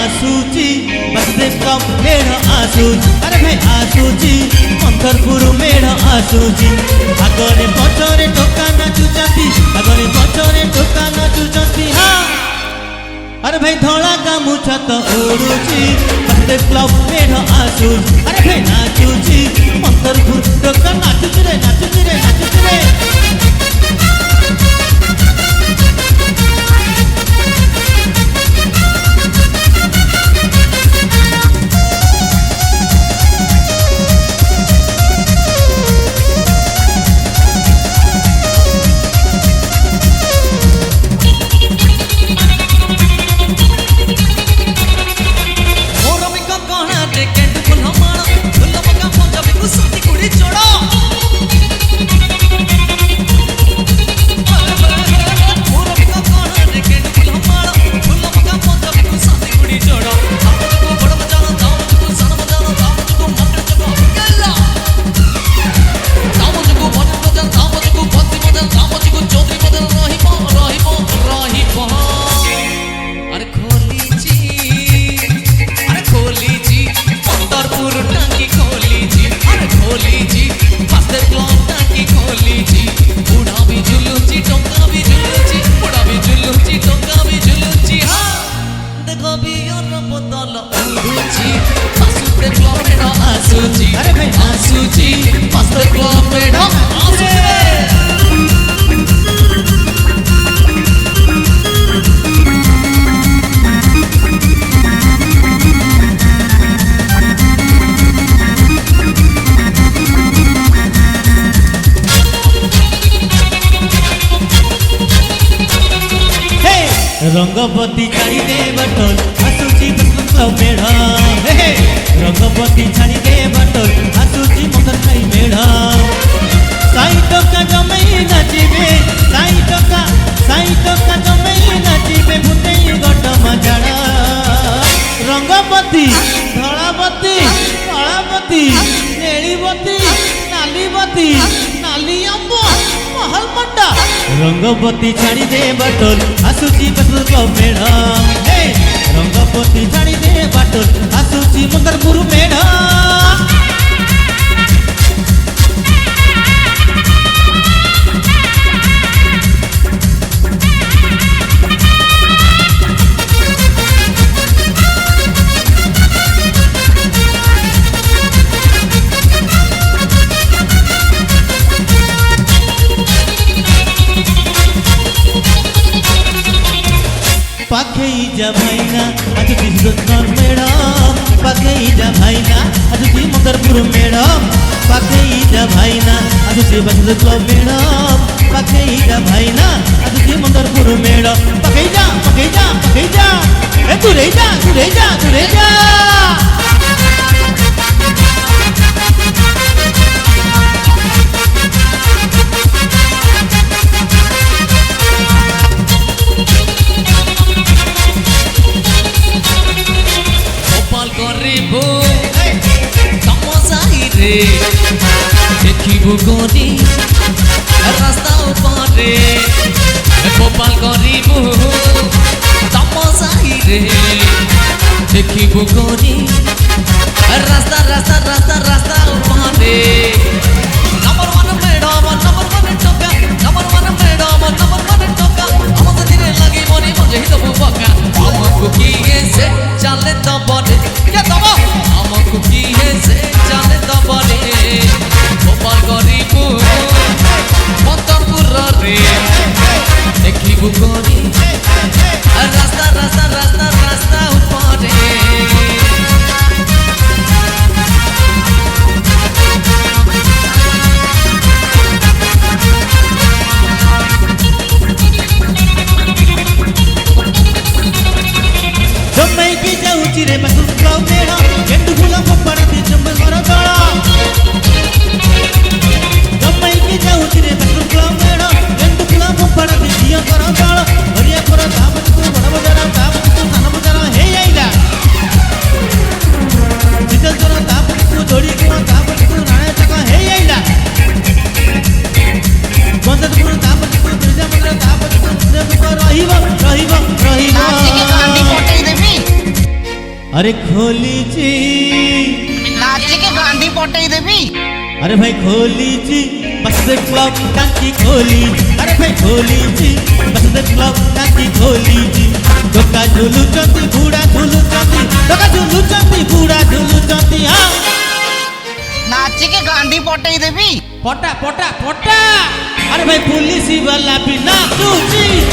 आसूची बसते कप मेढ़ आसूची अरे भाई आसूची मंथरपुर मेढ़ आसूची आगरे पछरे टोका नाचुचंती आगरे पछरे टोका नाचुचंती हाँ अरे भाई धौला गामुछा तो उड़ुची बसते क्लब मेढ़ आसूची अरे भाई नाचुची मंथरपुर टोका नाचुची रे नाचुची रे नाचुची रे अरे भाई आसूची मस्त क्लब मेढ़ आसूची रंगपति छाड़ी दे बटल आसूची क्लब मेढ़ रंगपति छाड़ी दे बटल आसूची मकर खाई मेढ़ साई टका जमई नाचिबे साई टका जमई नाचिबे भूतेई गट मजाड़ा रंगपति धलापति कलापति नेलीपति नालीपति नाली अम्ब महल पट्टा रंगपति छाड़ी दे बटल आसूची क्लब मेढ़ रंगपति छाड़ी दे बटल आसूची मंदरपुर मेढ़ पाखे जा भाईना आज तिरुपति मैडम पाखे जा भाईना आज मंदरपुर मैडम पाखे जा भाईना आज तिरुपति क्लब मैडम पाखे जा भाईना आज मंदरपुर मैडम पाखे जा ए तू रे जा देखिबु कोनी रास्ता ऊपर गोपाल गरीबू तमसाही रे देखिबु कोनी रास्ता ऊपर नंबर वन मैडम टोका नंबर वन मैडम टोका हम धीरे लगी मोनी मुझे ही तो बका हमको की से चले तो बड़े क्या तब हमको की से चले तो बड़े गोपाल गरीबू मंतरपुर रे देखिबु कोनी रास्ता ऊपर जम्मई की जाऊची रे बस क्लब मेढ़ गेंडू फूला पपड़ा दी जम्मई मरो तोड़ा जम्मई की जाऊची रे बस क्लब मेढ़ गेंडू फूला पपड़ा दी जिया करो तोड़ा हरिया करो ताबत को बड़ा बजारा ताबत को साना बजारा हे आइला जितल करो ताबत को जोड़ी को ताबत को राणे चका हे आइला बंदत को ताबत को तुझे मंत्र ताबत को तुझे को रहिबो नाची के गांधी कोटे देवी अरे खोलीची नाचिके गांधी पटेई देवी अरे भाई खोलीची बसदे क्लब टाकी खोली अरे भाई खोलीची बसदे क्लब टाकी खोलीची टोका झुलुचंती बुढ़ा झुलुचंती टोका झुलुचंती बुढ़ा झुलुचंती हाँ नाचिके गांधी पटेई देवी पटा पटा पटा अरे भाई पुलिस वाला भी नाचुची